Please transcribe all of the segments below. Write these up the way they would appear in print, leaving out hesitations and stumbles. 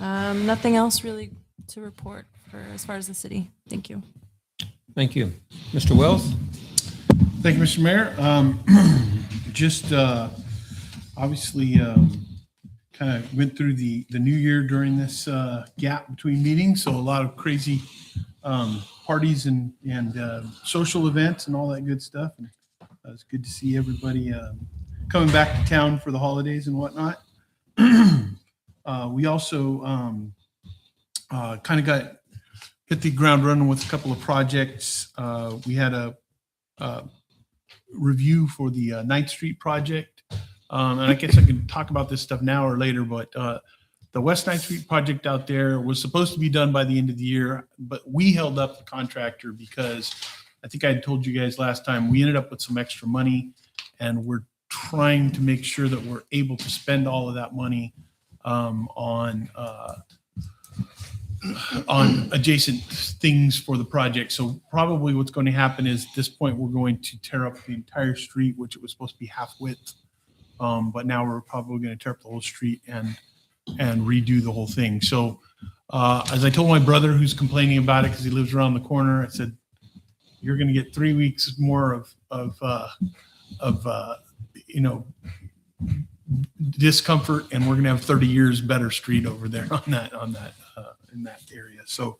Nothing else really to report for as far as the city. Thank you. Thank you. Mr. Wells? Thank you, Mr. Mayor. Just obviously kind of went through the new year during this gap between meetings. So a lot of crazy parties and social events and all that good stuff. And it's good to see everybody coming back to town for the holidays and whatnot. We also kind of hit the ground running with a couple of projects. We had a review for the 9th Street project. And I guess I can talk about this stuff now or later, but the West 9th Street project out there was supposed to be done by the end of the year, but we held up the contractor because I think I had told you guys last time, we ended up with some extra money and we're trying to make sure that we're able to spend all of that money on adjacent things for the project. So probably what's going to happen is at this point, we're going to tear up the entire street, which it was supposed to be half width. But now we're probably going to tear up the whole street and redo the whole thing. So as I told my brother who's complaining about it because he lives around the corner, I said, you're going to get 3 weeks more of discomfort, and we're going to have 30 years better street over there in that area. So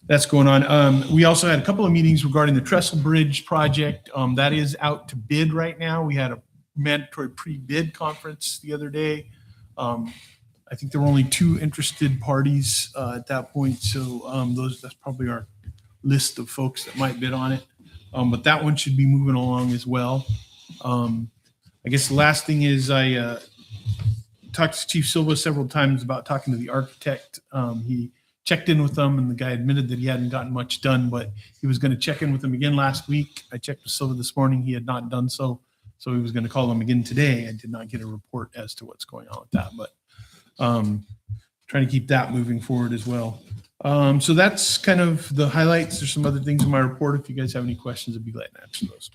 that's going on. We also had a couple of meetings regarding the Trestle Bridge project. That is out to bid right now. We had a mandatory pre-bid conference the other day. I think there were only 2 interested parties at that point. So that's probably our list of folks that might bid on it. But that one should be moving along as well. I guess the last thing is I talked to Chief Silva several times about talking to the architect. He checked in with them, and the guy admitted that he hadn't gotten much done, but he was going to check in with them again last week. I checked with Silva this morning. He had not done so. So he was going to call them again today. I did not get a report as to what's going on with that, but trying to keep that moving forward as well. So that's kind of the highlights. There's some other things in my report. If you guys have any questions, I'd be glad to answer those.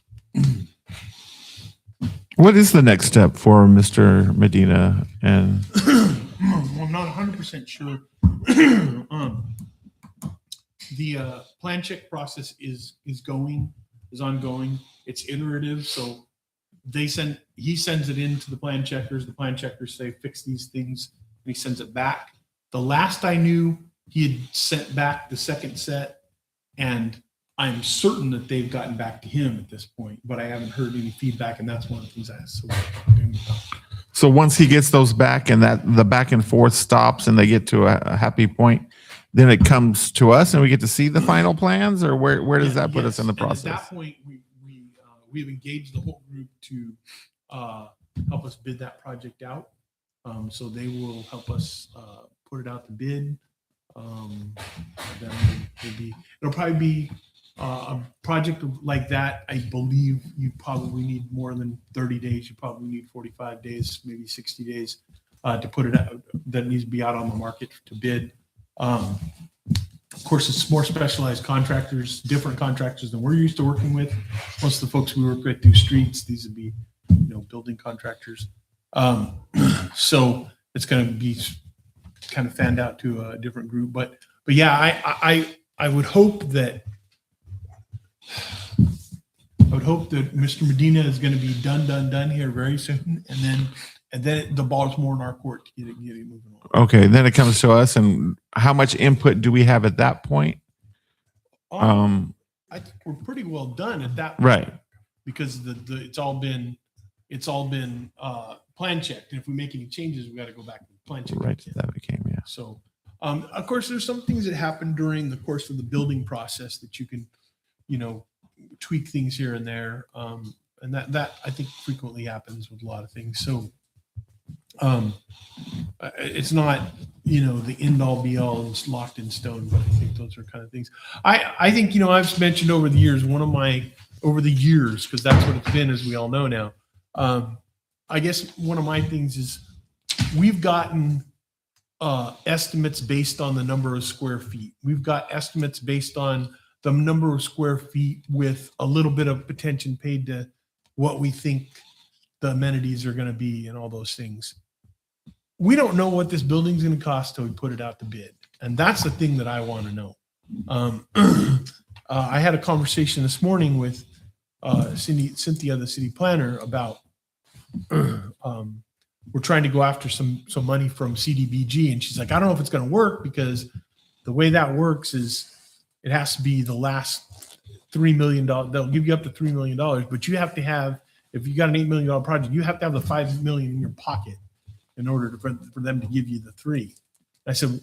What is the next step for Mr. Medina? And I'm not 100% sure. The plan check process is ongoing. It's iterative. So he sends it in to the plan checkers. The plan checkers say, fix these things, and he sends it back. The last I knew, he had sent back the second set, and I'm certain that they've gotten back to him at this point, but I haven't heard any feedback, and that's one of the things I asked. so once he gets those back and that the back and forth stops and they get to a happy point, then it comes to us and we get to see the final plans, or where does that put us in the process? And at that point, we've engaged the whole group to help us bid that project out. So they will help us put it out to bid. Then it'll probably be a project like that. I believe you probably need more than 30 days. You probably need 45 days, maybe 60 days to put it out. That needs to be out on the market to bid. Of course, it's more specialized contractors, different contractors than we're used to working with. Most of the folks we work with do streets. These would be, building contractors. So it's going to be kind of fanned out to a different group. But yeah, I would hope that Mr. Medina is going to be done here very soon, and then the ball's more in our court to get it moving on. Okay, then it comes to us, and how much input do we have at that point? I think we're pretty well done at that point, right? Because it's all been plan checked, and if we make any changes, we got to go back and plan check. Right, that became So, of course, there's some things that happen during the course of the building process that you can, tweak things here and there, and that I think frequently happens with a lot of things. So, it's not the end all be all and it's locked in stone, but I think those are kind of things. I think I've mentioned over the years because that's what it's been, as we all know now. I guess one of my things is we've gotten estimates based on the number of square feet. We've got estimates based on the number of square feet with a little bit of attention paid to what we think the amenities are going to be and all those things. we don't know what this building's going to cost till we put it out to bid. And that's the thing that I want to know. I had a conversation this morning with Cynthia, the city planner, about we're trying to go after some money from CDBG. And she's like, I don't know if it's going to work, because the way that works is it has to be the last $3 million. They'll give you up to $3 million, but you have to have, if you got an $8 million project, you have to have the $5 million in your pocket in order for them to give you the $3. I said,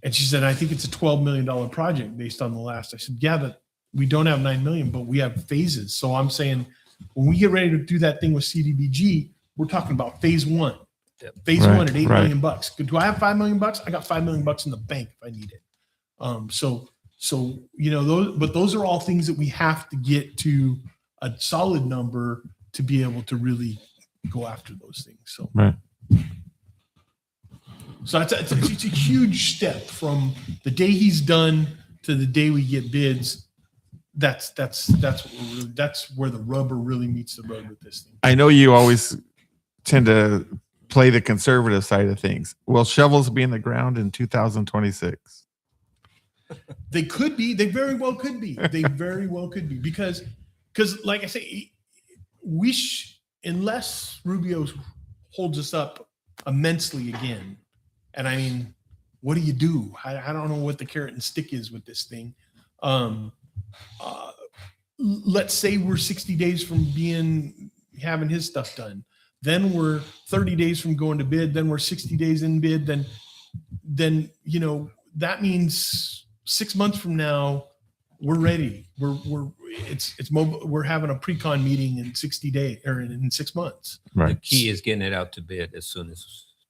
and she said, I think it's a $12 million project based on the last. I said, yeah, but we don't have 9 million, but we have phases. So I'm saying, when we get ready to do that thing with CDBG, we're talking about phase one. Yep. Phase Right, one at $8 right. million bucks. Do I have $5 million? I got $5 million in the bank if I need it. So you know, those are all things that we have to get to a solid number to be able to really go after those things. So Right. So it's a huge step from the day he's done to the day we get bids. That's where the rubber really meets the road with this thing. I know you always tend to play the conservative side of things. Will shovels be in the ground in 2026? They could be. They very well could be. They very well could be, because like I say, unless Rubio holds us up immensely again. And I mean, what do you do? I don't know what the carrot and stick is with this thing. Let's say we're 60 days from having his stuff done. Then we're 30 days from going to bid. Then we're 60 days in bid. Then you know, that means 6 months from now, we're ready. It's mobile. We're having a pre-con meeting in 60 days or in 6 months. The Right. key is getting it out to bid as soon as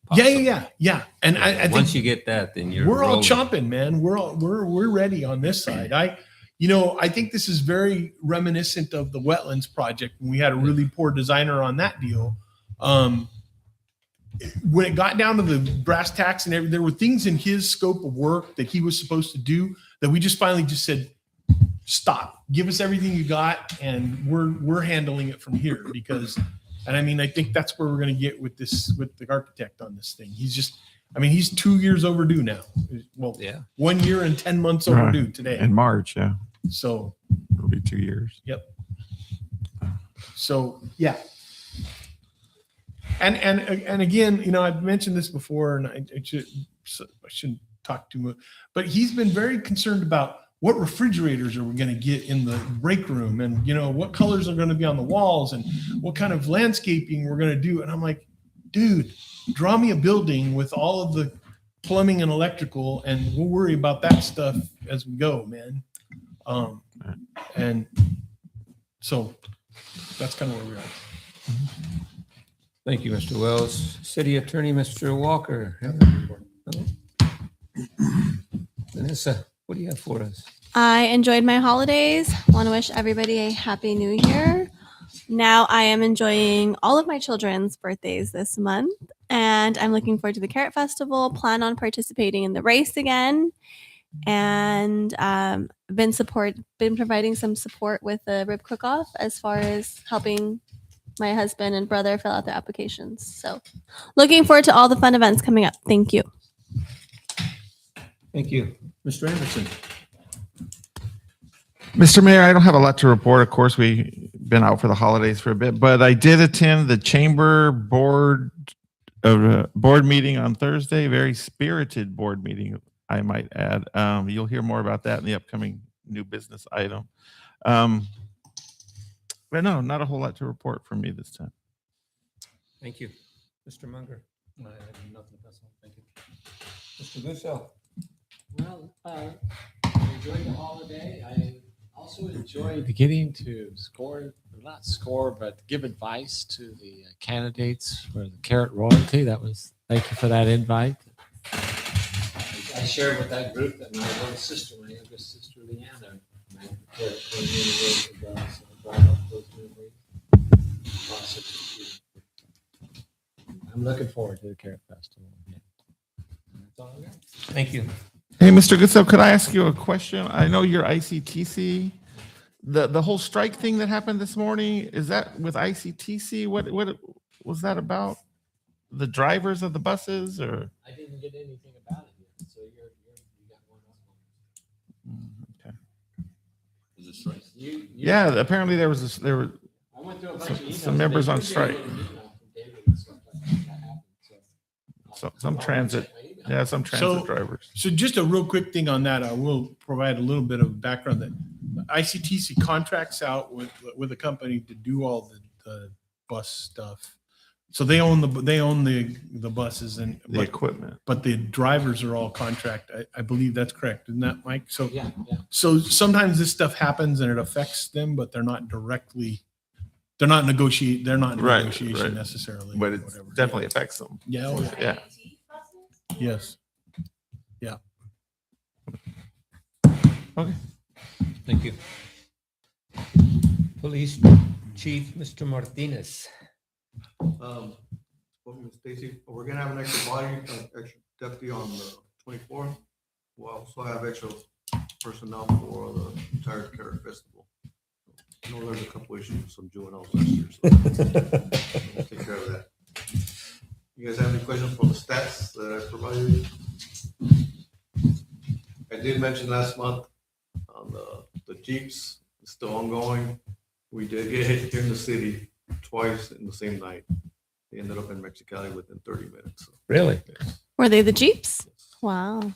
possible. Yeah. And I think once you get that, then we're all rolling. chomping, man. We're ready on this side. I think this is very reminiscent of the wetlands project when we had a really poor designer on that deal. When it got down to the brass tacks and everything, there were things in his scope of work that he was supposed to do that we just finally just said, stop, give us everything you got, and we're handling it from here. Because, and I mean, I think that's where we're going to get with the architect on this thing. He's 2 years overdue now. Well, Yeah. 1 year and 10 months overdue today. In March, yeah. So, It'll be 2 years. yep. So, yeah. And again, you know, I've mentioned this before, and I shouldn't talk too much, but he's been very concerned about what refrigerators are we going to get in the break room, and you know, what colors are going to be on the walls, and what kind of landscaping we're going to do. And I'm like, dude, draw me a building with all of the plumbing and electrical, and we'll worry about that stuff as we go, man. And so that's kind of where we're at. Thank you, Mr. Wells. City Attorney, Mr. Walker. Vanessa, what do you have for us? I enjoyed my holidays. Want to wish everybody a happy new year. Now I am enjoying all of my children's birthdays this month, and I'm looking forward to the Carrot Festival. Plan on participating in the race again, and been providing some support with the rib cook-off as far as helping my husband and brother fill out their applications. So looking forward to all the fun events coming up. Thank you. Thank you. Mr. Anderson. Mr. Mayor, I don't have a lot to report. Of course, we've been out for the holidays for a bit, but I did attend the chamber board meeting on Thursday. Very spirited board meeting, I might add. You'll hear more about that in the upcoming new business item. But no, not a whole lot to report from me this time. Thank you. Mr. Munger. I have nothing personal. Thank you. Mr. Gusso. Well, I enjoyed the holiday. I also enjoyed getting to give advice to the candidates for the Carrot Royalty. Thank you for that invite. I shared with that group that my little sister, my youngest sister, Leanna, my Carrot years ago, so I brought up those memories. I'm looking forward to the Carrot Festival. Yeah. That's all I got. Thank you. Hey, Mr. Goodsell, could I ask you a question? I know you're ICTC. The whole strike thing that happened this morning, is that with ICTC? What was that about? the drivers of the buses or? I didn't get anything about it yet, so you got one up on. Okay. Is it straight? Yeah, apparently there was I went through a bunch of emails. some members They on did get a strike. little email from David and stuff like that happened, so some I'll transit. check my email. Yeah, some transit drivers. So just a real quick thing on that, I will provide a little bit of background that ICTC contracts out with a company to do all the bus stuff. So they own the buses and The equipment. but the drivers are all contract. I believe that's correct. Isn't that, Mike? So Yeah. so sometimes this stuff happens and it affects them, but they're not negotiation Right. necessarily. But it whatever. definitely affects them. Yeah. Oh, yeah. Yeah. Yes. Okay. Thank you. Police Chief, Mr. Martinez. Spoken with Stacy, we're gonna have an extra body, extra deputy on the 24th. We'll also have extra personnel for the entire Carrot Festival. I know there's a couple issues with some juveniles last year, so we'll take care of that. You guys have any questions for the stats that I provided? I did mention last month on the Jeeps, it's still ongoing. We did get hit here in the city twice in the same night. They ended up in Mexicali within 30 minutes. So, Really? Were they the Jeeps? Wow.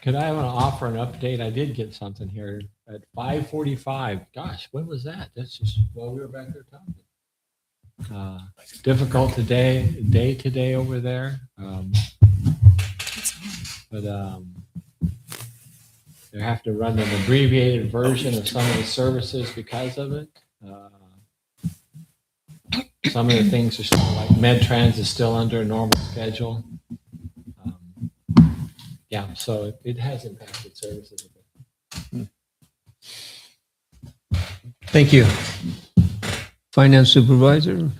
Could I offer an update? I did get something here at 5:45. Gosh, when was that? That's just while we were back there talking. Difficult day today over there. But they have to run an abbreviated version of some of the services because of it. Some of the things are still like MedTrans is still under a normal schedule. Yeah, so it has impacted services a bit. Thank you. Finance Supervisor.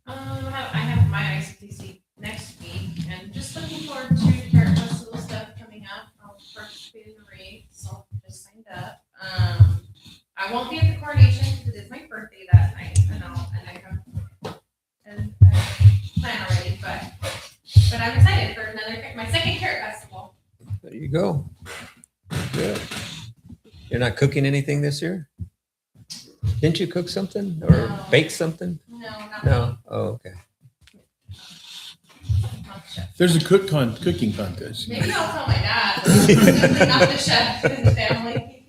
I have my ICTC next week, and just looking forward to the Carrot Festival stuff coming up. I'll participate in the raid, so just signed up. I won't be at the coronation because it is my birthday that night, and I have and plan already, but I'm excited for my second Carrot Festival. There you go. Good. You're not cooking anything this year? Didn't you cook something or No. bake something? No, not No. Oh, okay. not the chef. There's a cooking contest. Maybe I'll tell my dad. But not the chef in the family.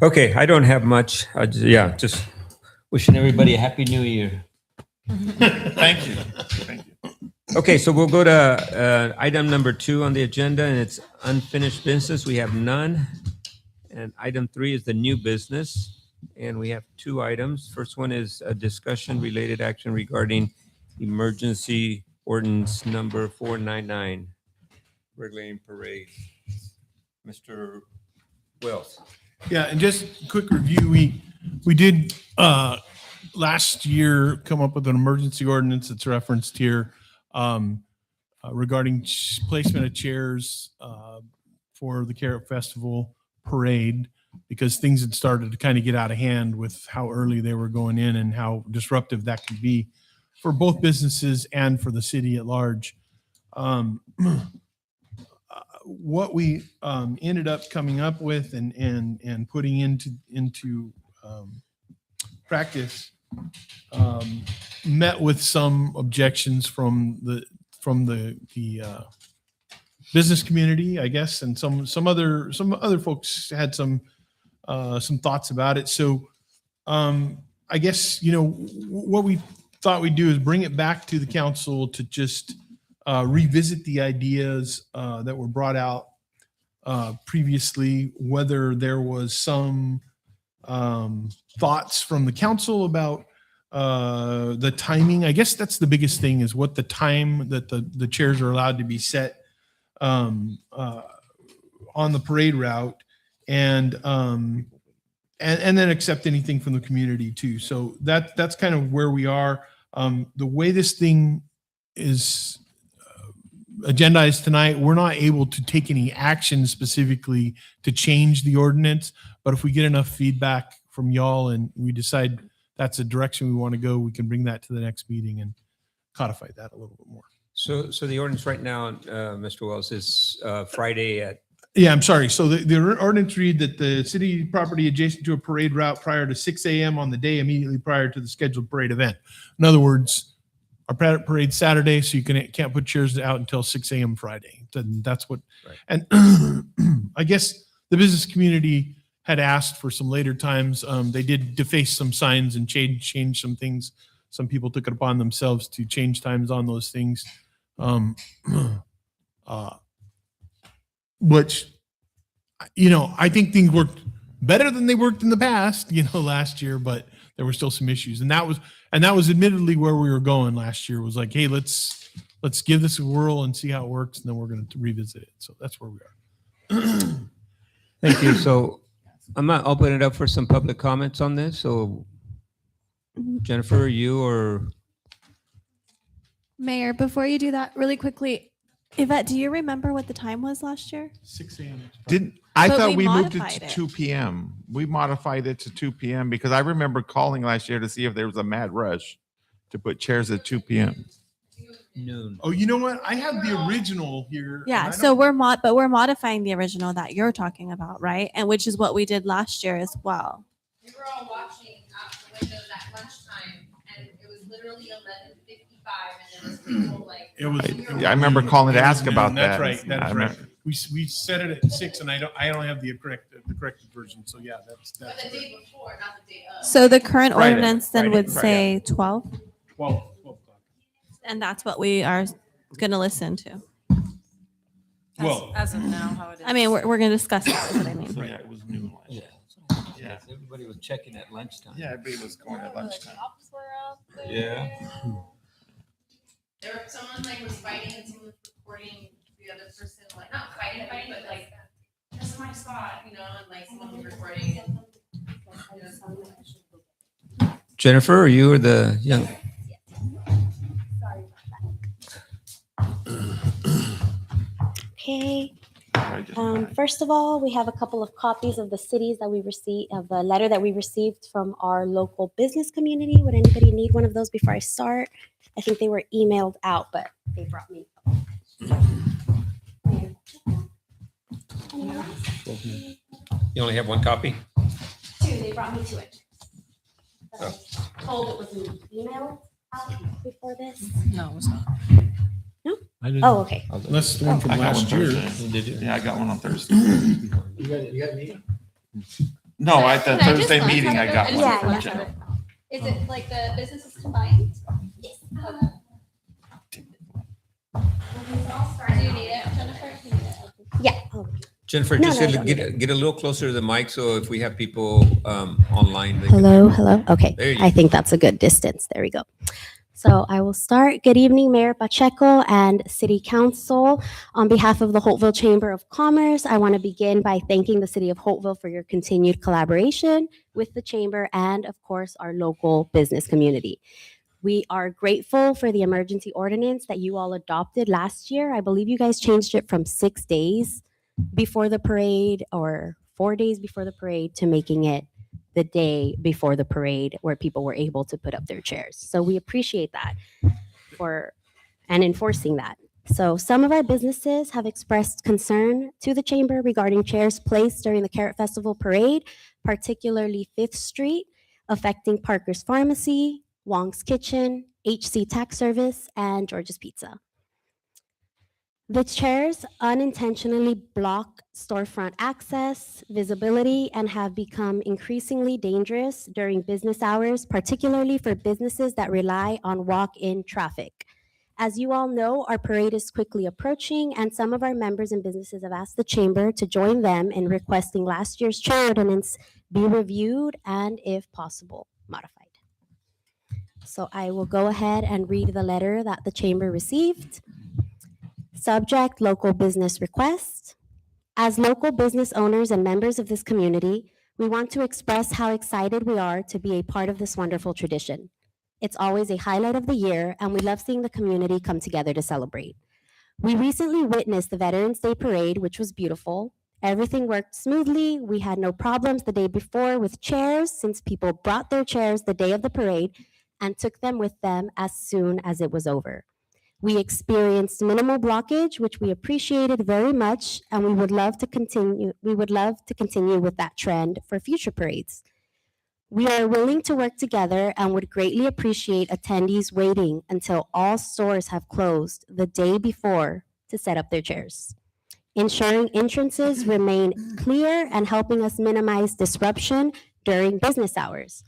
Okay, I don't have much. Just wishing everybody a happy new year. Thank you. Thank you. Okay, so we'll go to item number 2 on the agenda, and it's unfinished business. We have none. And item 3 is the new business, and we have 2 items. First one is a discussion related action regarding emergency ordinance number 499, regulating parade. Mr. Wells. Yeah, and just a quick review, we did last year come up with an emergency ordinance that's referenced here regarding placement of chairs for the Carrot Festival parade, because things had started to kind of get out of hand with how early they were going in and how disruptive that could be for both businesses and for the city at large. What we ended up coming up with and putting into practice met with some objections from the business community, I guess, and some other folks had some thoughts about it. So I guess, what we thought we'd do is bring it back to the council to just revisit the ideas that were brought out previously, whether there was some thoughts from the council about the timing. I guess that's the biggest thing, is what the time that the chairs are allowed to be set on the parade route, and then accept anything from the community too. So that's kind of where we are. The way this thing is agendized tonight, we're not able to take any action specifically to change the ordinance, but if we get enough feedback from y'all and we decide that's a direction we want to go, we can bring that to the next meeting and codify that a little bit more. So the ordinance right now, Mr. Wells, is Friday at, Yeah, I'm sorry. So the ordinance read that the city property adjacent to a parade route prior to 6 a.m. on the day immediately prior to the scheduled parade event. In other words, our parade's Saturday, so you can't put chairs out until 6 a.m. Friday. Then that's what, Right. and I guess the business community had asked for some later times. They did deface some signs and change some things. Some people took it upon themselves to change times on those things. Which, I think things worked better than they worked in the past, last year, but there were still some issues. And that was admittedly where we were going last year, was like, hey, let's give this a whirl and see how it works. And then we're going to revisit it. So that's where we are. thank you. So I'm going to open it up for some public comments on this. So Jennifer, you or Mayor, before you do that, really quickly, Yvette, do you remember what the time was last year? 6 a.m. I But thought we we moved it modified to it. 2 p.m. We modified it to 2 p.m. because I remember calling last year to see if there was a mad rush to put chairs at 2 p.m. noon? Oh, you know what? I have the original here. and Yeah, I so don't- we're modifying the original that you're talking about, right? And which is what we did last year as well. We were all watching out the windows at lunchtime, and it was literally 11:55, and it was people like. It was. I remember calling to It was ask about noon. That's that. right. I That's right. remember- We set it at 6, and I don't have the corrected version. So yeah, that's But the day before, not the day of. So the current Friday, ordinance then Friday, would Friday. say 12, 12 o'clock. and that's what we are going to listen to. Well, As of now, how it is. I mean, we're going to discuss that, is what I mean. Yeah, it was noon. Yeah. Yeah. Everybody was checking at lunchtime. Yeah, everybody was going at lunchtime. Yeah. There, someone like was fighting and someone was recording the other person, like not fighting, but like, this is my spot, and like someone was recording and. Jennifer, are you or the young? Okay. First of all, we have a couple of copies of the cities that we received, of the letter that we received from our local business community. Would anybody need one of those before I start? I think they were emailed out, but they brought me. You only have one copy? Two, they brought me 2 extras. But I was told it was emailed out before this. No, it's not. I didn't. Oh, okay. that's the one from I got one last year. Thursday. Did you? Yeah, I got one on Thursday. You got me? No, at the Can I just Thursday glance meeting, at I it? got I one. just from glanced Jen. at it. Is it like the businesses combined? Yes. Do you need it, Jennifer? Yeah. Oh, Jennifer, No, just no, get, don't get get a little closer to the mic, so if we have people online. they can- hello, hello. Okay, There you I think that's a good distance. There we go. So I will start. Good evening, Mayor Pacheco and City Council. On behalf of the Holtville Chamber of Commerce, I want to begin by thanking the City of Holtville for your continued collaboration with the Chamber and, of course, our local business community. We are grateful for the emergency ordinance that you all adopted last year. I believe you guys changed it from 6 days before the parade or 4 days before the parade to making it the day before the parade where people were able to put up their chairs. So we appreciate that and enforcing that. So some of our businesses have expressed concern to the chamber regarding chairs placed during the Carrot Festival parade, particularly 5th Street, affecting Parker's Pharmacy, Wong's Kitchen, HC Tax Service, and George's Pizza. The chairs unintentionally block storefront access, visibility, and have become increasingly dangerous during business hours, particularly for businesses that rely on walk-in traffic. As you all know, our parade is quickly approaching, and some of our members and businesses have asked the chamber to join them in requesting last year's chair ordinance be reviewed and, if possible, modified. So I will go ahead and read the letter that the chamber received. Subject, local business request. As local business owners and members of this community, we want to express how excited we are to be a part of this wonderful tradition. It's always a highlight of the year, and we love seeing the community come together to celebrate. We recently witnessed the Veterans Day Parade, which was beautiful, Everything worked smoothly. We had no problems the day before with chairs since people brought their chairs the day of the parade and took them with them as soon as it was over. We experienced minimal blockage, which we appreciated very much, and we would love to continue with that trend for future parades. We are willing to work together and would greatly appreciate attendees waiting until all stores have closed the day before to set up their chairs, ensuring entrances remain clear and helping us minimize disruption during business hours.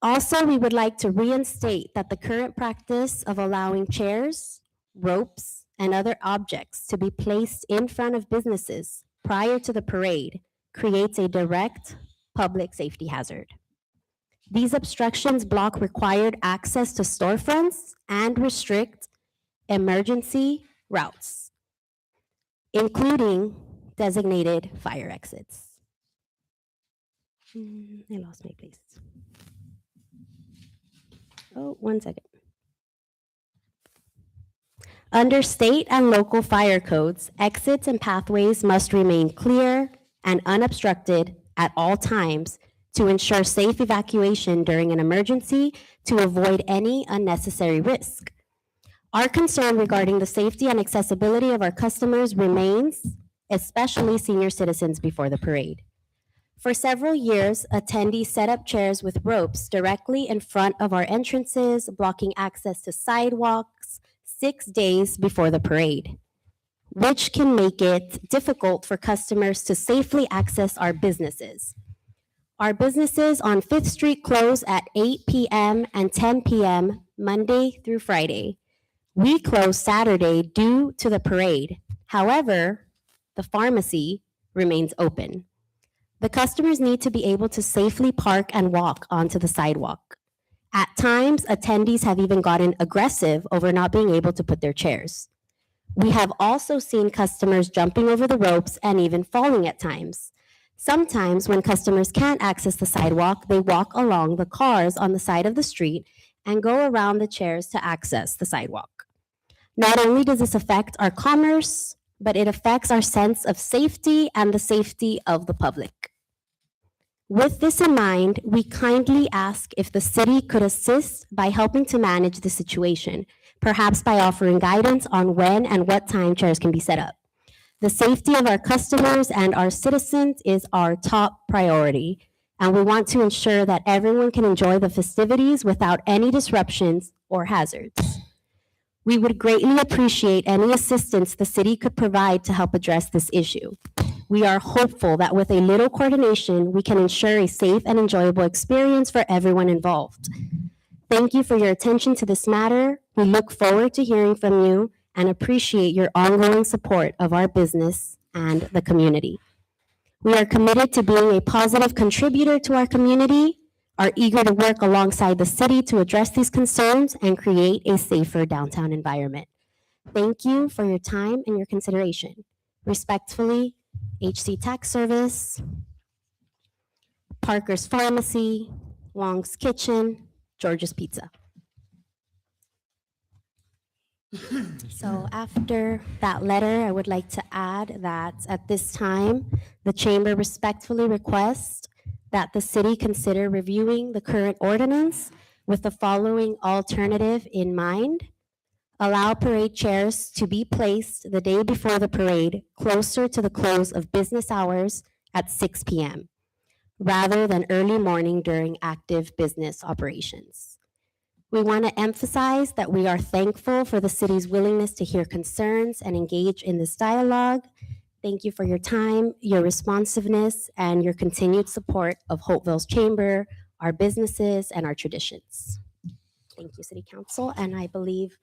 Also, we would like to reinstate that the current practice of allowing chairs, ropes, and other objects to be placed in front of businesses prior to the parade creates a direct public safety hazard. These obstructions block required access to storefronts and restrict emergency routes, including designated fire exits. I lost my place. Oh, 1 second. Under state and local fire codes, exits and pathways must remain clear and unobstructed at all times to ensure safe evacuation during an emergency to avoid any unnecessary risk. Our concern regarding the safety and accessibility of our customers remains, especially senior citizens before the parade. For several years, attendees set up chairs with ropes directly in front of our entrances, blocking access to sidewalks 6 days before the parade, which can make it difficult for customers to safely access our businesses. Our businesses on 5th Street close at 8 p.m. and 10 p.m. Monday through Friday. We close Saturday due to the parade. However, the pharmacy remains open. The customers need to be able to safely park and walk onto the sidewalk. At times, attendees have even gotten aggressive over not being able to put their chairs. We have also seen customers jumping over the ropes and even falling at times. Sometimes when customers can't access the sidewalk, they walk along the cars on the side of the street and go around the chairs to access the sidewalk. Not only does this affect our commerce, but it affects our sense of safety and the safety of the public. With this in mind, we kindly ask if the city could assist by helping to manage the situation, perhaps by offering guidance on when and what time chairs can be set up. The safety of our customers and our citizens is our top priority, and we want to ensure that everyone can enjoy the festivities without any disruptions or hazards. We would greatly appreciate any assistance the city could provide to help address this issue. We are hopeful that with a little coordination, we can ensure a safe and enjoyable experience for everyone involved. Thank you for your attention to this matter. We look forward to hearing from you and appreciate your ongoing support of our business and the community. We are committed to being a positive contributor to our community, are eager to work alongside the city to address these concerns and create a safer downtown environment. Thank you for your time and your consideration. Respectfully, HC Tax Service, Parker's Pharmacy, Wong's Kitchen, George's Pizza. So after that letter, I would like to add that at this time, the chamber respectfully requests that the city consider reviewing the current ordinance with the following alternative in mind. Allow parade chairs to be placed the day before the parade closer to the close of business hours at 6 p.m. rather than early morning during active business operations. We want to emphasize that we are thankful for the city's willingness to hear concerns and engage in this dialogue. Thank you for your time, your responsiveness, and your continued support of Holtville's Chamber, our businesses, and our traditions. Thank you, City Council, and I believe.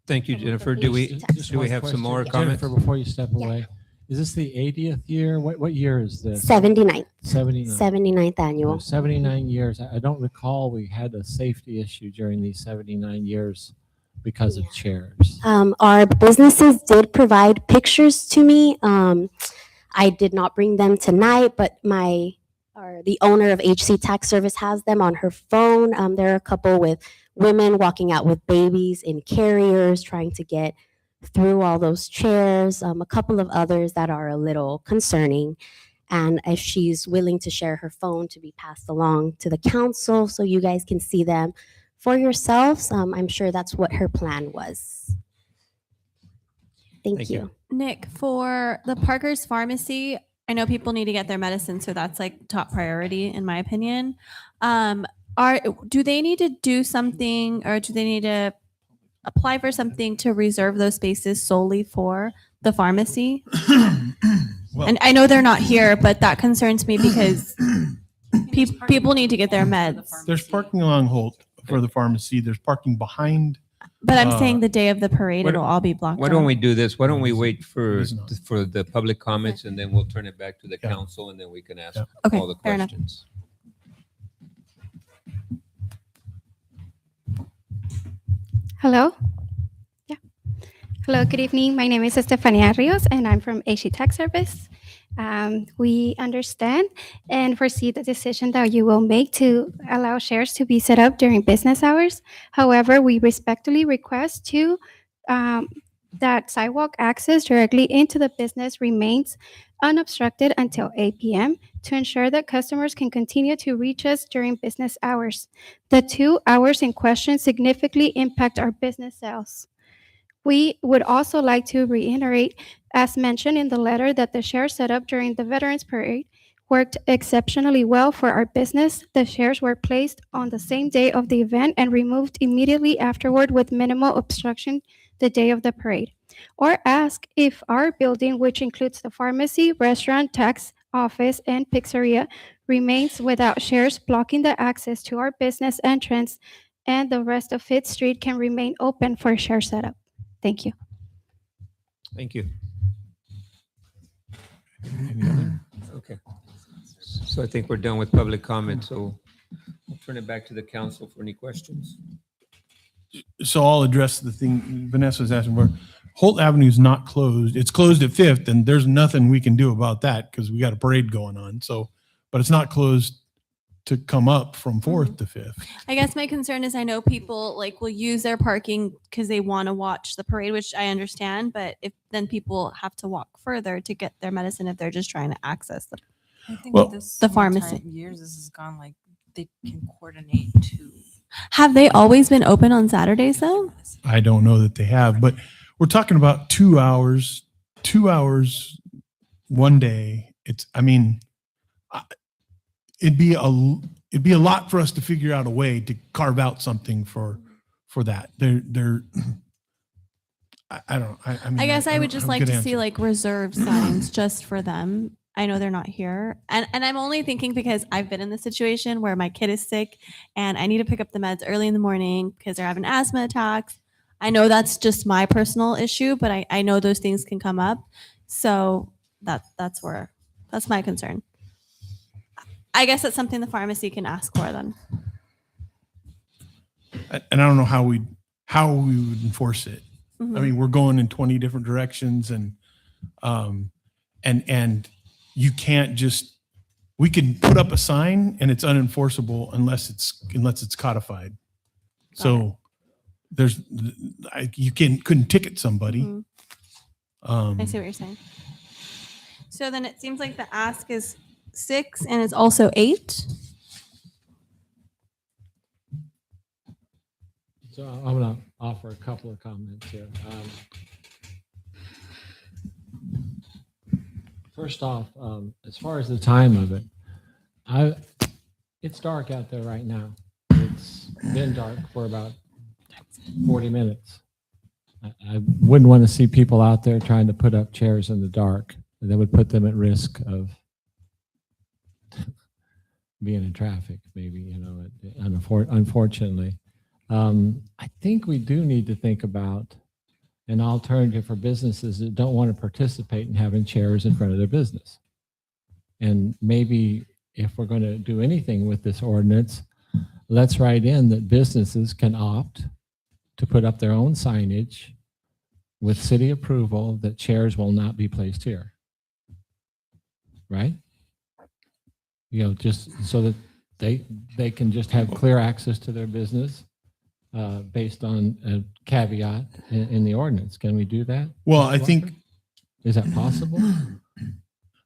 Thank you, Jennifer. Do we have some more comments? Jennifer, before you step away, is this the 80th year? What year is this? 79th. 79. 79th annual. 79 years. I don't recall we had a safety issue during these 79 years because of chairs. Our businesses did provide pictures to me. I did not bring them tonight, but the owner of HC Tax Service has them on her phone. There are a couple with women walking out with babies in carriers trying to get through all those chairs, a couple of others that are a little concerning. And if she's willing to share her phone to be passed along to the council so you guys can see them for yourselves, I'm sure that's what her plan was. Thank Thank you. you. Nick, for the Parker's Pharmacy, I know people need to get their medicine, so that's like top priority in my opinion. Do they need to do something, or do they need to apply for something to reserve those spaces solely for the pharmacy? Well, And I know they're not here, but that concerns me because people need to get their meds. there's parking along Holt for the pharmacy. There's parking behind. But I'm saying the day of the parade, What- it'll all be blocked Why don't off. we do this? Why don't we wait for, It is not. for the public comments and then we'll turn it back to the Yeah. council and then we can ask Yeah. Okay, all the fair enough. questions. Hello. Yeah. Hello, good evening. My name is Estefania Rios, and I'm from AC Tax Service. We understand and foresee the decision that you will make to allow shares to be set up during business hours. However, we respectfully request that sidewalk access directly into the business remains unobstructed until 8 p.m. to ensure that customers can continue to reach us during business hours. The 2 hours in question significantly impact our business sales. We would also like to reiterate, as mentioned in the letter, that the shares set up during the Veterans Parade worked exceptionally well for our business. The shares were placed on the same day of the event and removed immediately afterward with minimal obstruction the day of the parade. Or ask if our building, which includes the pharmacy, restaurant, tax office, and pizzeria, remains without shares blocking the access to our business entrance, and the rest of Fifth Street can remain open for share setup. Thank you. Thank you. Any other? Okay. So I think we're done with public comment, so I'll turn it back to the council for any questions. So I'll address the thing Vanessa was asking for. Holt Avenue is not closed. It's closed at Fifth, and there's nothing we can do about that because we got a parade going on. So, but it's not closed to come up from Fourth to Fifth. I guess my concern is I know people like will use their parking because they want to watch the parade, which I understand. But if then people have to walk further to get their medicine if they're just trying to access them. I think Well- this The whole pharmacy. time, years this has gone like they can coordinate to. Have they always been open on Saturdays though? I don't know that they have, but we're talking about 2 hours, 2 hours, one day. I mean, it'd be a lot for us to figure out a way to carve out something for that. I don't know. I mean, I guess I don't would just have a like good to see answer. like reserve signs just for them. I know they're not here. And I'm only thinking because I've been in this situation where my kid is sick and I need to pick up the meds early in the morning because they're having asthma attacks. I know that's just my personal issue, but I know those things can come up. So that's my concern. I guess that's something the pharmacy can ask for then. And I don't know how we would enforce it. Mhm. I mean, we're going in 20 different directions, and you can't just. We can put up a sign and it's unenforceable unless it's codified. So you couldn't ticket somebody. Mhm. I see what you're saying. So then it seems like the ask is 6 and it's also 8. So I'm going to offer a couple of comments here. First off, as far as the time of it, it's dark out there right now. It's been dark for about 40 minutes. I wouldn't want to see people out there trying to put up chairs in the dark. That would put them at risk of being in traffic, maybe, unfortunately. I think we do need to think about an alternative for businesses that don't want to participate in having chairs in front of their business. And maybe if we're going to do anything with this ordinance, let's write in that businesses can opt to put up their own signage with city approval that chairs will not be placed here. Right? Just so that they can just have clear access to their business based on a caveat in the ordinance. Can we do that? Well, Mr. I think, Walker? Is that possible?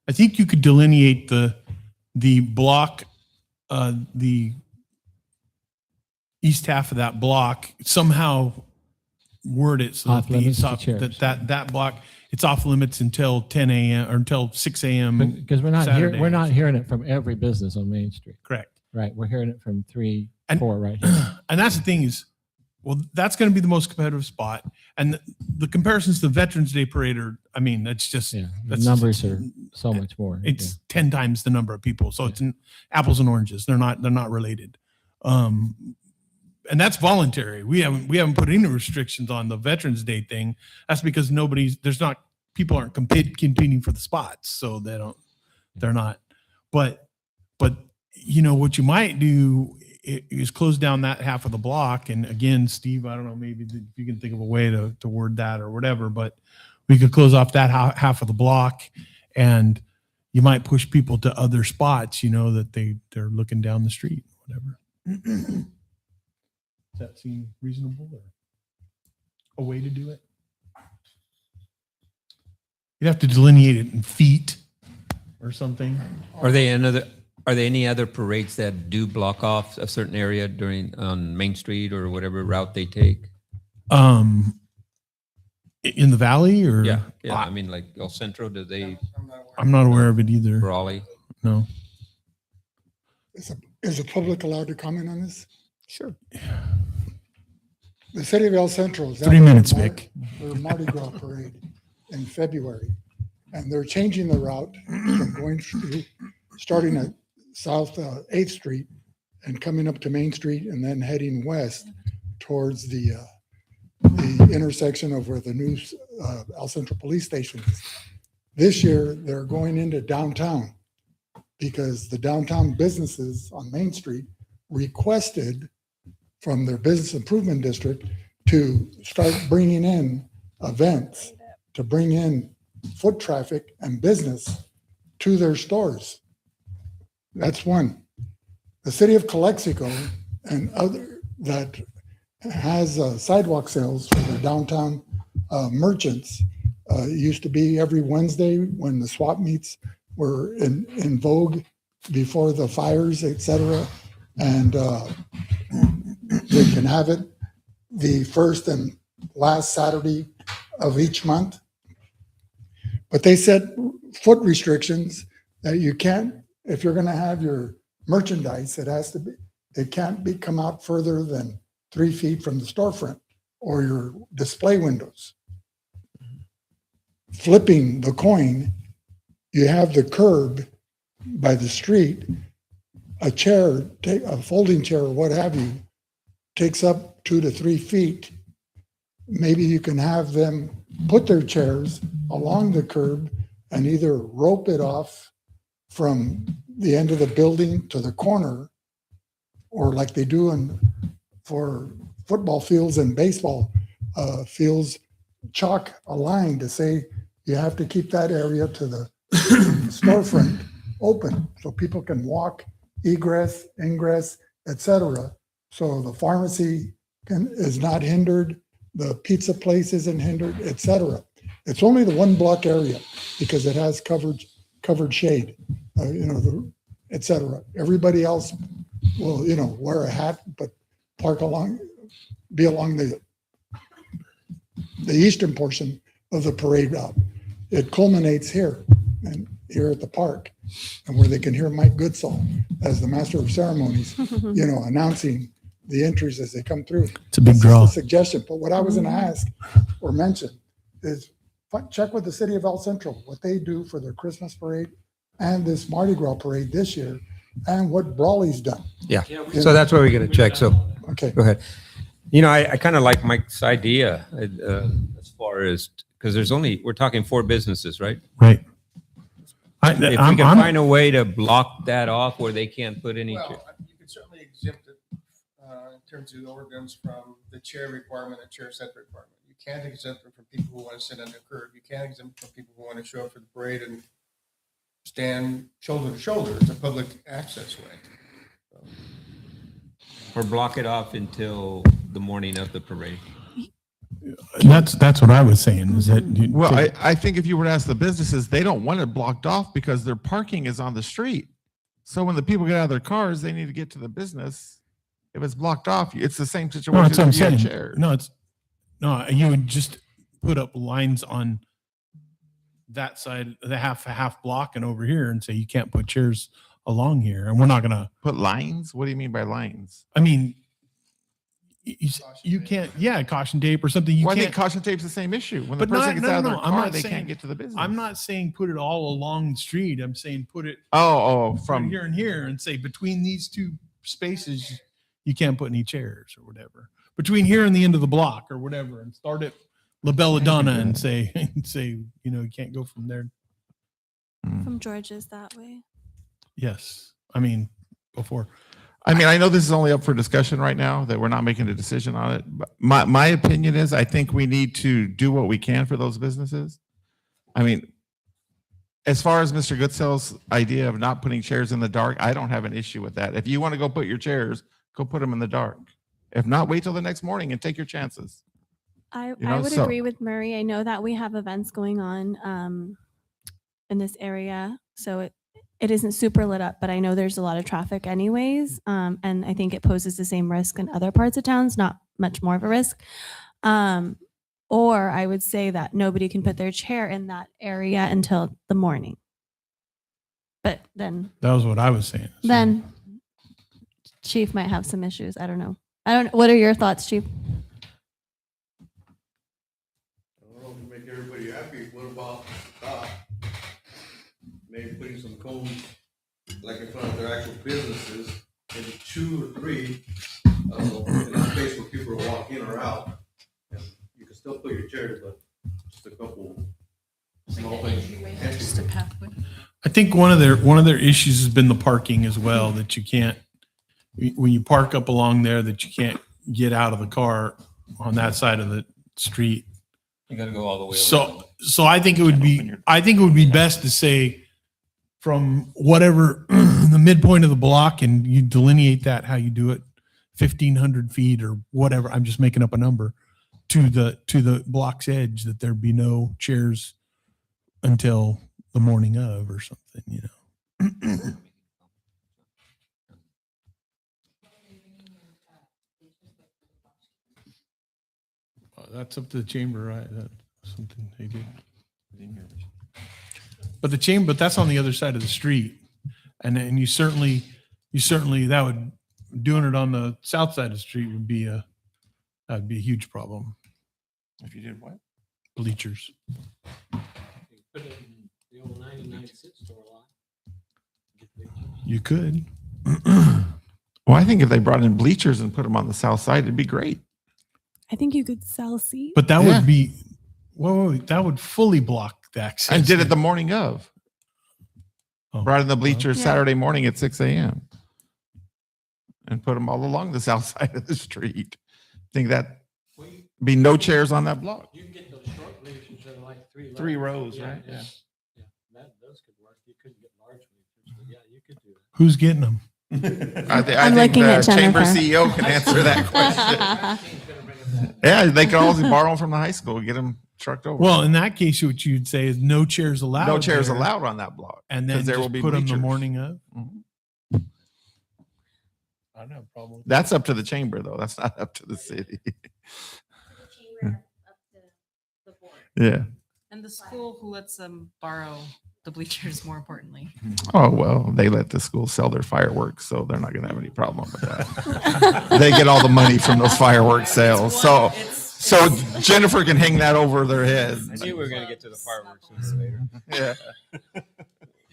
I think you could delineate the block, the east half of that block, somehow word it so Off that limits to that, chairs. that block, it's off limits until 10 a.m. or until 6 a.m. Because we're not Saturdays. hearing it from every business on Main Street. Correct. Right. We're hearing it from 3, And- 4 right here. And that's the thing is, well, that's going to be the most competitive spot. And the comparisons to the Veterans Day Parade are, I mean, that's just, Yeah. The that's numbers are so much more. it's 10 times the number of people. So it's apples and oranges. They're not related. And that's voluntary. We haven't put any restrictions on the Veterans Day thing. That's because people aren't competing for the spots. So they're not. But what you might do is close down that half of the block. And again, Steve, I don't know, maybe if you can think of a way to word that or whatever, but we could close off that half of the block, and you might push people to other spots, that they're looking down the street, whatever. Does that seem reasonable or a way to do it? You'd have to delineate it in feet or something. Are there any other parades that do block off a certain area on Main Street or whatever route they take? In the valley or? Yeah. I mean, like El Centro, do they, I'm not aware of it either. Raleigh? No. Is the public allowed to comment on this? Sure. The city of El Centro is 3 minutes, Vic. Their Mardi Gras parade in February, and they're changing the route from starting at South 8th Street and coming up to Main Street and then heading west towards the intersection of where the new El Centro Police Station is. This year, they're going into downtown because the downtown businesses on Main Street requested from their business improvement district to start bringing in events, to bring in foot traffic and business to their stores. That's one. The city of Calexico and other that has sidewalk sales for their downtown merchants. Used to be every Wednesday when the swap meets were in vogue before the fires, etc. And they can have it the first and last Saturday of each month. But they set foot restrictions that you can't, if you're going to have your merchandise, it can't come out further than 3 feet from the storefront or your display windows. Flipping the coin, you have the curb by the street, a chair, a folding chair or what have you, takes up 2 to 3 feet. Maybe you can have them put their chairs along the curb and either rope it off from the end of the building to the corner, or like they do for football fields and baseball fields, chalk a line to say you have to keep that area to the storefront open so people can walk, egress, ingress, etc. So the pharmacy is not hindered, the pizza place isn't hindered, etc. It's only the 1 block area because it has covered shade, etc. Everybody else will, wear a hat, but be along the eastern portion of the parade route. It culminates here and here at the park, and where they can hear Mike Goodsall as the master of ceremonies, announcing the entries as they come through. It's a big That's draw. just a suggestion. But what I was going to ask or mention is check with the city of El Centro, what they do for their Christmas parade and this Mardi Gras parade this year, and what Brawley's done. Yeah. So that's where we're going to check. So Okay. go ahead. I kind of like Mike's idea as far as, because we're talking 4 businesses, right? Right. If we can find a way to block that off where they can't put any. Well, you could certainly exempt it in terms of the ordinance from the chair requirement and chair set requirement. You can't exempt it from people who want to sit on the curb. You can't exempt it from people who want to show up for the parade and stand shoulder to shoulder. It's a public access way. Or block it off until the morning of the parade. That's what I was saying, is that. Well, I think if you were to ask the businesses, they don't want it blocked off because their parking is on the street. So when the people get out of their cars, they need to get to the business. If it's blocked off, it's the same No, situation that's what I'm as if you had saying. chairs. No, you would just put up lines on that side, the half block and over here and say you can't put chairs along here. And we're not gonna, Put lines? What do you mean by lines? I mean, you can't, caution tape or something. You Well, I think can't. caution tape's the same issue. When the But person gets out of their I'm car, not they saying- can't get to the business. I'm not saying put it all along the street. I'm saying put it Oh, from from here and here and say between these two spaces, you can't put any chairs or whatever. Between here and the end of the block or whatever, and start at La Belladonna and say, you can't go from there. From George's that way. Yes. I mean, before. I mean, I know this is only up for discussion right now, that we're not making a decision on it. But my opinion is I think we need to do what we can for those businesses. I mean, as far as Mr. Goodsell's idea of not putting chairs in the dark, I don't have an issue with that. If you want to go put your chairs, go put them in the dark. If not, wait till the next morning and take your chances. I You know, would so- agree with Murray. I know that we have events going on in this area, so it isn't super lit up, but I know there's a lot of traffic anyways, and I think it poses the same risk in other parts of towns, not much more of a risk. Or I would say that nobody can put their chair in that area until the morning. But then That was what I was saying. So- then Chief might have some issues. I don't know. What are your thoughts, Chief? I don't know, to make everybody happy, what about, maybe putting some cones, like in front of their actual businesses, maybe 2 or 3, in a space where people are walking in or out. And you can still put your chairs, but just a couple small things. Just a pathway. I think one of their issues has been the parking as well, that you can't, when you park up along there, that you can't get out of the car on that side of the street. You gotta go all the way So I think it would be best to say from whatever the midpoint of the block, and you delineate that how you do it, 1,500 feet or whatever. I'm just making up a number to the block's edge, that there be no chairs until the morning of or something, That's up to the chamber, right? That's something they do. But that's on the other side of the street. And you certainly, that would, doing it on the south side of the street that'd be a huge problem. If you did what? Bleachers. Put it in the old 99 cent store lot. You could. Well, I think if they brought in bleachers and put them on the south side, it'd be great. I think you could sell seats. But that Yeah. would be, that would fully block the access. And did it the morning of. Oh, Brought in the bleachers Yeah. Saturday morning at 6 a.m. and put them all along the south side of the street. Think that be no chairs on that block. You can get those short bleachers that are like 3 3 rows, right? Yeah. Yeah. Yeah, those could work. You couldn't get large bleachers, but yeah, you could do that. Who's getting them? I I'm think looking the at chamber Jennifer. CEO can answer that question. Yeah, they can always borrow them from the high school, get them trucked over. Well, in that case, what you'd say is no chairs allowed. no chairs there, allowed on that block. And 'cause then there just will be put them the bleachers. morning of. Mhm. I don't have a problem with That's up to the chamber, though. That's not up to the city. Yeah. And the school who lets them borrow the bleachers, more importantly. Oh, well, they let the school sell their fireworks, so they're not going to have any problem with that. They get all the money from those fireworks sales. So Jennifer can hang that over their heads. I knew we were gonna get to the fireworks sooner or later. Yeah.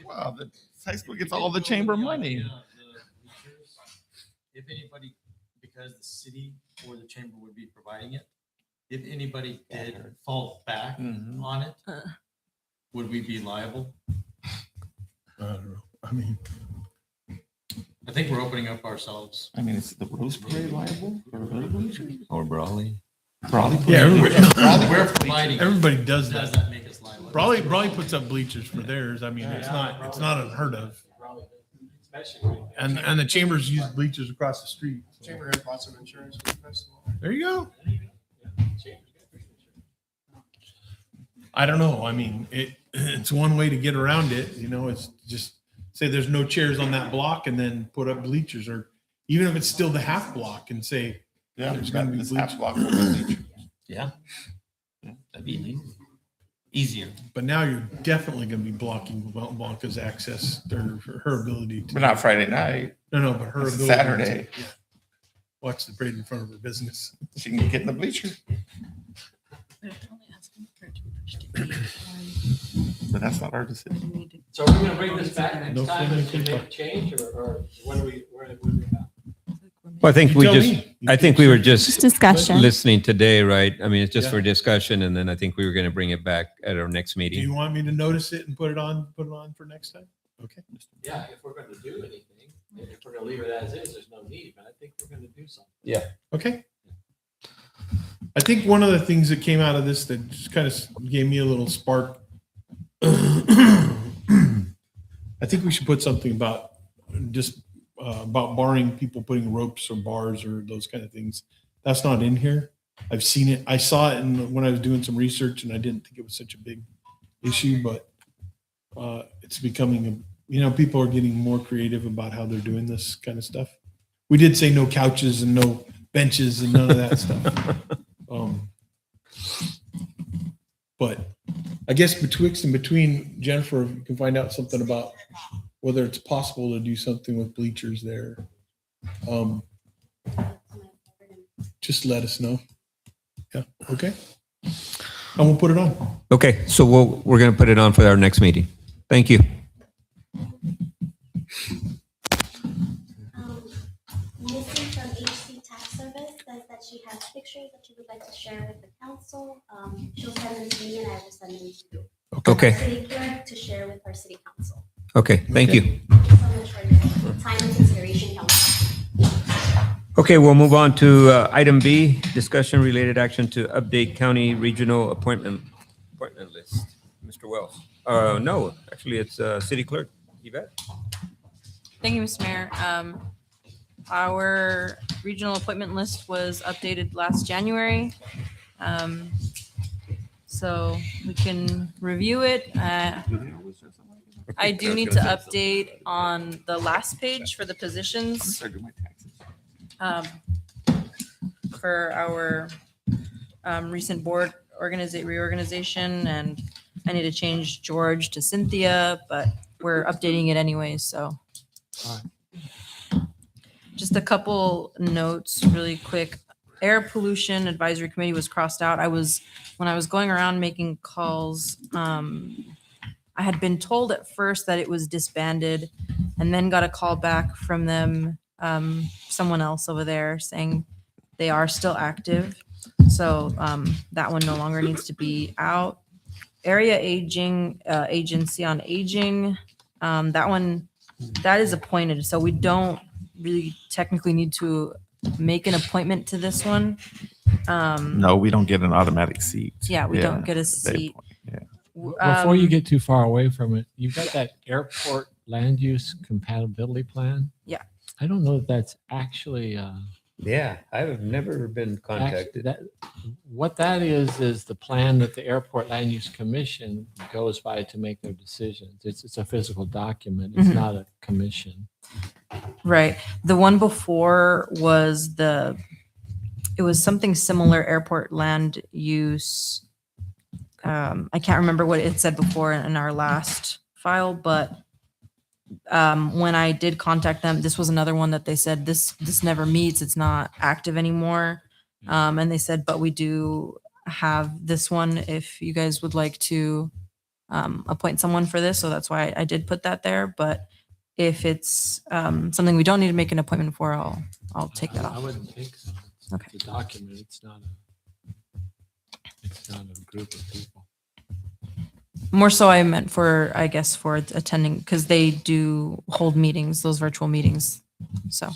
Wow, the high school gets all the chamber money. If anybody, because the city or the chamber would be providing it, if anybody did fall back on it, would we be liable? I don't know. I mean, I think we're opening up ourselves. I mean, is the Rose Parade liable? Or Brawley. yeah, We're providing. everybody does Does that. that make us liable? Brawley puts up bleachers for theirs. I mean, it's not unheard of. And the chambers use bleachers across the street. Chamber has lots of insurance for the festival. There you go. I don't know. I mean, it's one way to get around it. You know, it's just say there's no chairs on that block and then put up bleachers, or even if it's still the half block and say, Yeah, there's gonna be this half bleachers. block full of bleachers. Yeah. That'd be easier. But now you're definitely going to be blocking Blanca's access or her ability to. But not Friday night. No, but her It's ability. Saturday. To, yeah, watch the parade in front of her business. She can get in the bleachers. But that's not our decision. So are we gonna bring this back next No time family and can make a change, or what do we, where do we go? Well, I think You we tell just, me. I think we were Just just discussion. listening today, right? I mean, it's just Yeah. for discussion, and then I think we were going to bring it back at our next Do you meeting. want me to notice it and put it on for next time? Okay. Yeah, if we're gonna do anything, if we're gonna leave it as is, there's no need, but I think we're gonna do something. Okay. I think one of the things that came out of this that just kind of gave me a little spark. I think we should put something about just about barring people putting ropes or bars or those kind of things. That's not in here. I've seen it. I saw it when I was doing some research, and I didn't think it was such a big issue, but it's becoming people are getting more creative about how they're doing this kind of stuff. We did say no couches and no benches and none of that stuff. But I guess between Jennifer, if you can find out something about whether it's possible to do something with bleachers there. Just let us know. Yeah. Okay. And we'll put it on. Okay, so we're going to put it on for our next meeting. Thank you. Missy from HC Tax Service says that she has pictures that she would like to share with the council. She'll send them to me and I will send them to you. Okay. City clerk to share with our city council. Okay, thank you. Thank you so much for your time and consideration, council. Okay, we'll move on to item B, discussion related action to update county regional appointment list. Mr. Wells. No, actually, it's city clerk. Yvette? Thank you, Mr. Mayor. Our regional appointment list was updated last January. So we can review it. I do need to update on the last page for the positions. For our recent board reorganization, and I need to change George to Cynthia, but we're updating it anyway, so. Just a couple notes really quick. Air Pollution Advisory Committee was crossed out. When I was going around making calls, I had been told at first that it was disbanded, and then got a call back from them, someone else over there saying they are still active. So that one no longer needs to be out. Area Aging, Agency on Aging, that is appointed. So we don't really technically need to make an appointment to this one. No, we don't get an automatic seat. Yeah, we don't get a they seat. appoint, yeah. Before you get too far away from it, you've got that airport land use compatibility plan. Yeah. I don't know if that's actually, Yeah, I've never been contacted. what that is the plan that the Airport Land Use Commission goes by to make their decisions. It's a physical document. It's Mhm. not a commission. Right. The one before was it was something similar, airport land use. I can't remember what it said before in our last file, but when I did contact them, this was another one that they said this never meets. It's not active anymore. And they said, but we do have this one if you guys would like to appoint someone for this. So that's why I did put that there. But if it's something we don't need to make an appointment for, I'll take that I off. wouldn't think so. Okay. It's a document. It's not a group of people. More so I meant for attending, because they do hold meetings, those virtual meetings. So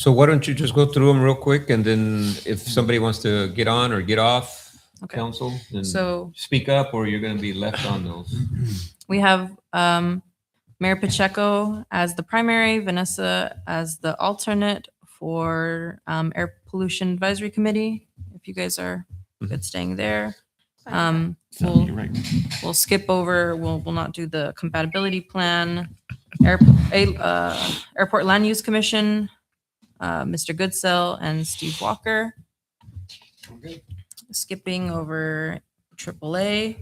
why don't you just go through them real quick, and then if somebody wants to get on or get off council, then So- speak up, or you're going to be left on those. We have Mayor Pacheco as the primary, Vanessa as the alternate for Air Pollution Advisory Committee, if you guys are good staying there. Sound you right. We'll skip over, we'll not do the compatibility plan. Airport Land Use Commission, Mr. Goodsell and Steve Walker. Skipping over AAA.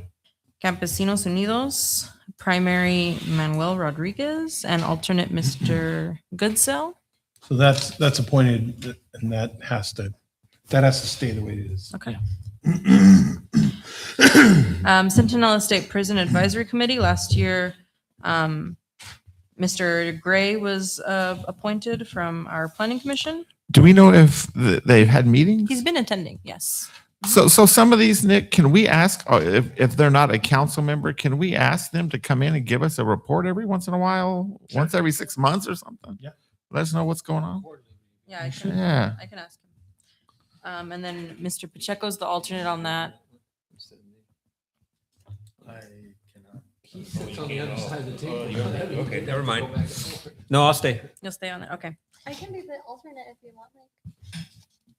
Campesinos Unidos, primary Manuel Rodriguez and alternate Mr. Goodsell. So that's appointed, and that has to stay the way it is. Okay. Sentinel State Prison Advisory Committee, last year, Mr. Gray was appointed from our planning commission. Do we know if they've had meetings? He's been attending, yes. So some of these, Nick, can we ask, if they're not a council member, can we ask them to come in and give us a report every once in a while? Sure. Once every 6 months or something? Yeah. Let us know what's going on. Yeah, I can, Yeah. I can ask him. And then Mr. Pacheco's the alternate on that. I cannot. He sits on the other side of the table. Okay, never mind. No, I'll stay. You'll stay on it, okay. I can be the alternate if you want, Mike.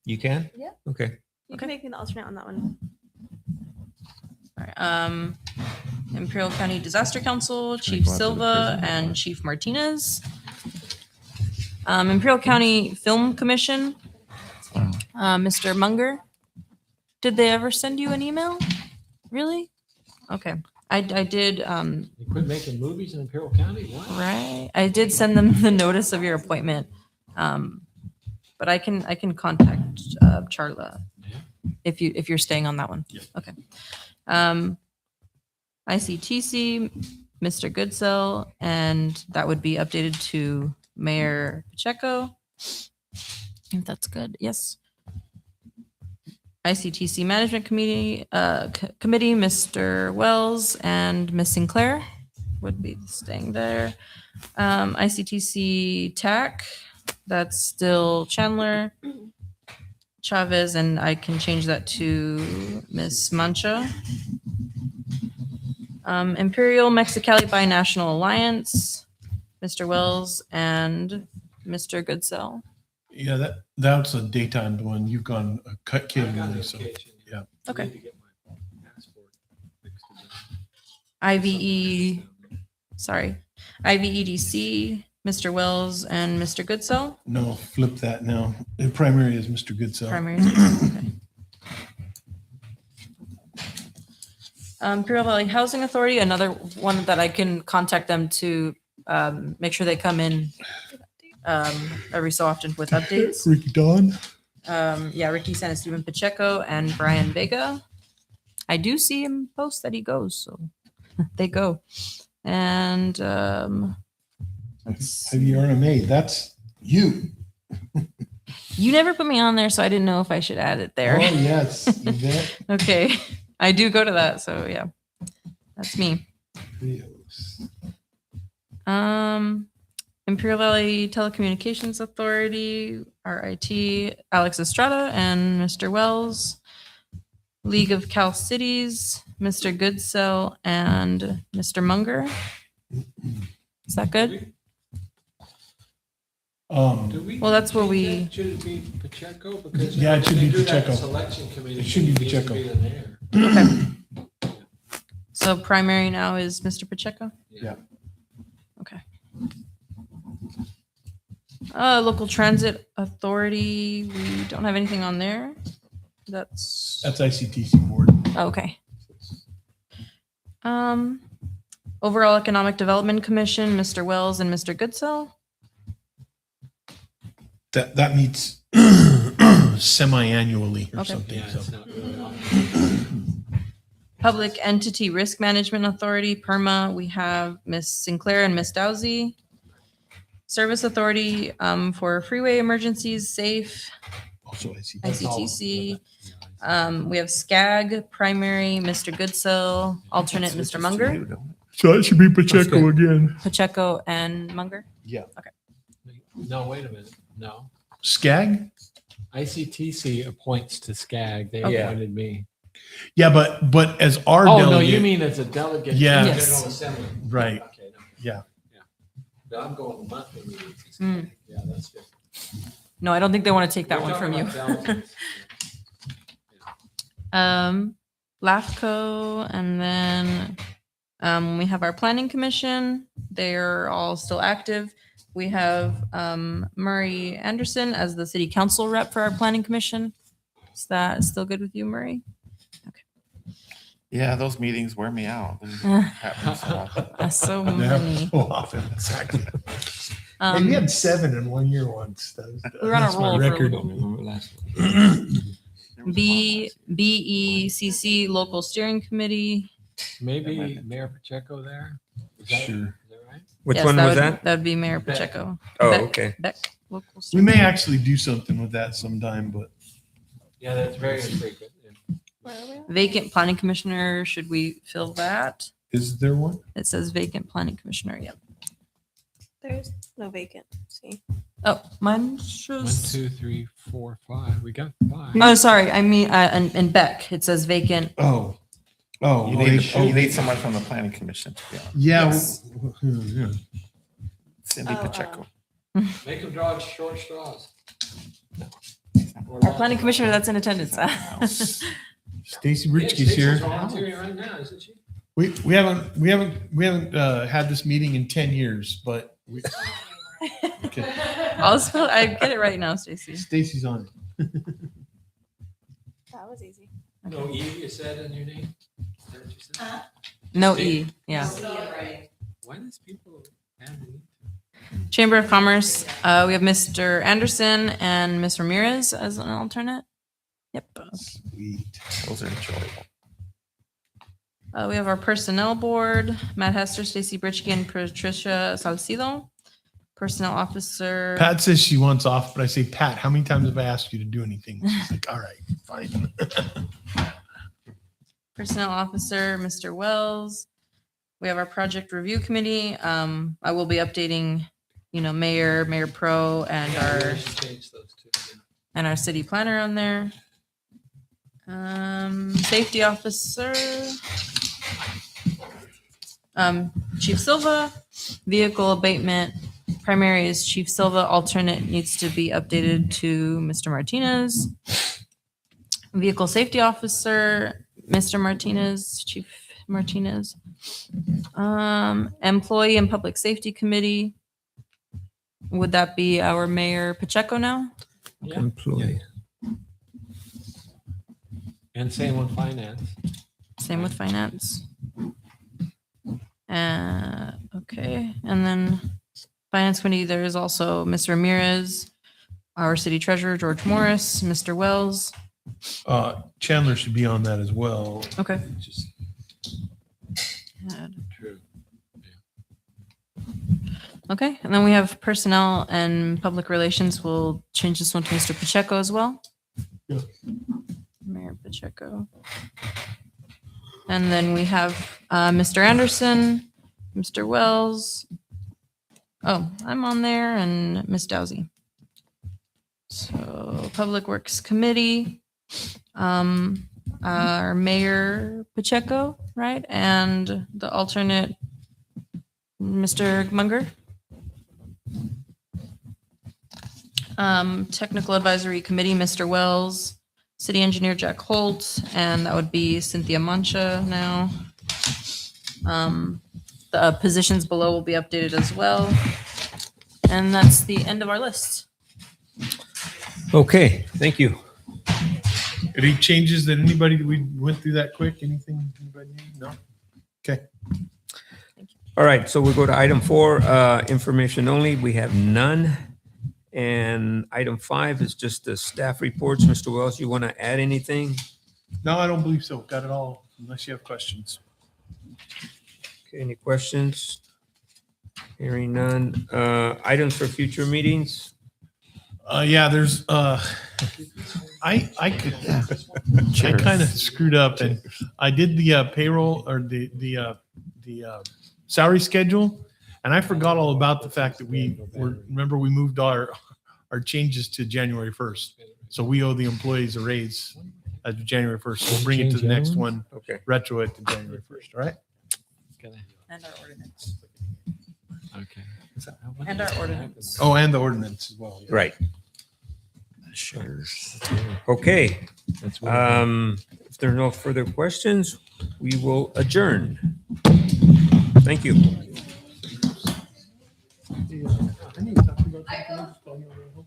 You can? Yeah. Okay. You can make me the alternate on that one. All right, Imperial County Disaster Council, Chief go out to the Silva prison. and Chief Martinez. Imperial County Film Commission, Mr. Munger. Did they ever send you an email? Really? Okay. I did, You quit making movies in Imperial County? What? right. I did send them the notice of your appointment. But I can contact Charla if you're staying on that one. Yeah. Okay. ICTC, Mr. Goodsell, and that would be updated to Mayor Pacheco. If that's good, yes. ICTC Management Committee, Committee, Mr. Wells and Miss Sinclair would be staying there. ICTC TAC, that's still Chandler, Chavez, and I can change that to Miss Mancha. Imperial Mexicali Binational Alliance, Mr. Wells and Mr. Goodsell. Yeah, that's a daytime one. You've gone cut kid. I've got really, so, notification. yeah. I Okay. need to get my passport fixed again. IVE, sorry, IVEDC, Mr. Wells and Mr. Goodsell. No, flip that now. The primary is Mr. Goodsell. Primary. Okay. Imperial Valley Housing Authority, another one that I can contact them to make sure they come in every so often with updates. Ricky Don. Yeah, Ricky San Esteban Pacheco and Brian Vega. I do see him post that he goes, so they go. And let's- Have you earned a maid? That's you. you never put me on there, so I didn't know if I should add it there. Oh, yes. You bet. Okay, I do go to that, so yeah, that's me. Imperial Valley Telecommunications Authority, RIT, Alex Estrada and Mr. Wells. League of Cal Cities, Mr. Goodsell and Mr. Munger. Is that good? Do we- Well, that's where we- Should it be Pacheco? Because Yeah, it should if they be do that Pacheco. Selection committee. It should be he needs to Pacheco. the mayor. Okay. So primary now is Mr. Pacheco? Yeah. Okay. Local Transit Authority, we don't have anything on there. That's ICTC board. okay. Overall Economic Development Commission, Mr. Wells and Mr. Goodsell. That meets semi-annually or Okay. something. Yeah, So. it's not really often. Public Entity Risk Management Authority, PERMA, we have Miss Sinclair and Miss Dowsey. Service Authority for Freeway Emergencies, SAFE, Also ICTC. ICTC. We have SCAG, primary, Mr. Goodsell, alternate, Mr. Munger, So that should be Pacheco good. again. Pacheco and Munger. Yeah. No, wait a minute. No. SCAG? ICTC appoints to SCAG. They Okay. appointed me. Yeah, but as our Oh, delegate. no, you mean as a delegate to the Yeah. Yes. General Assembly. Right. Okay, no. Yeah. But I'm going to monthly meetings. Mm. Yeah, that's good. No, I don't think they want to take that We're one from talking you. about Dalton's. LAFCO, and then we have our planning commission. They're all still active. We have Murray Anderson as the city council rep for our planning commission. Is that still good with you, Murray? Yeah, those meetings wear me out. They happen so often. So Yeah, many. so often, exactly. Hey, Um, we had 7 in 1 year once. We were on a That's my roll for a record. little Remember last one? There was BECC local steering committee. Maybe Mayor Pacheco there? Is that- Sure. Is that right? Which Yes, one was would- that? That'd be Mayor Beck. Pacheco. Oh, Beck- okay. Beck local We steering. may actually do something with that sometime, but Yeah, that's very infrequent. Yeah. Where are we at? Vacant planning commissioner. Should we fill that? is there one? It says vacant planning commissioner. Yep. There's no vacant. See. Oh, mine 1, shows. 2, 3, 4, 5. We got 5. Oh, sorry. I mean, in Beck, it says vacant. Oh, You need someone from the planning commission to be on. yeah. Yes. Yeah. Cindy Oh, Pacheco. Make them draw short straws. Our planning commissioner that's in attendance. Stacy Yeah, Richke's here. Stacy's volunteering right now, isn't she? We haven't had this meeting in 10 years, but okay. I'll spell. I get it right now, Stacy. Stacy's on it. That was easy. No E you said in your name? Is that what you said? No E. Yeah. Why does people have an E? Chamber of Commerce. We have Mr. Anderson and Ms. Ramirez as an alternate. Yep. Sweet. Those are enjoyable. We have our personnel board: Matt Hester, Stacy Britchke, and Patricia Salcido. Personnel officer. Pat says she wants off, but I say, Pat, how many times have I asked you to do anything? She's like, all right, fine. Personnel officer, Mr. Wells. We have our project review committee. I will be updating, Mayor Pro, and Yeah, our we should change those two. Yeah. and our city planner on there. Safety officer. Chief Silva. Vehicle abatement. Primary is Chief Silva. Alternate needs to be updated to Mr. Martinez. Vehicle safety officer, Mr. Martinez, Chief Martinez. Employee and public safety committee. Would that be our Mayor Pacheco now? Yeah. Employee. And same with finance. Same with finance. Okay, and then finance committee, there is also Ms. Ramirez, our city treasurer, George Morris, Mr. Wells. Chandler should be on that as well. Okay. Just Add. true. Okay, and then we have personnel and public relations. We'll change this one to Mr. Pacheco as well. Yeah. Mayor Pacheco. And then we have Mr. Anderson, Mr. Wells. Oh, I'm on there, and Ms. Dowsey. So Public Works Committee, our Mayor Pacheco, right? And the alternate, Mr. Munger. Technical Advisory Committee, Mr. Wells, City Engineer Jack Holt, and that would be Cynthia Mancha now. The positions below will be updated as well. And that's the end of our list. Okay, thank you. Any changes that anybody, we went through that quick? Anything anybody need? No? Okay. All right, so we'll go to item 4, information only. We have none. And item 5 is just the staff reports. Mr. Wells, you want to add anything? No, I don't believe so. Got it all, unless you have questions. Okay, any questions? Hearing none. Items for future meetings? Yeah, there's, I kind of screwed up and I did the payroll or the salary schedule. And I forgot all about the fact that remember we moved our changes to January 1st. So we owe the employees a raise as of January 1st. We'll bring it to the next one, Okay. retro it to January 1st, all right? And our ordinance. Okay. And our ordinance. Oh, and the ordinance as well. yeah. Right. Sure. Okay. That's what If there are no further questions, we will adjourn. Thank you. I need to talk to you about something. Can I just call you on the phone?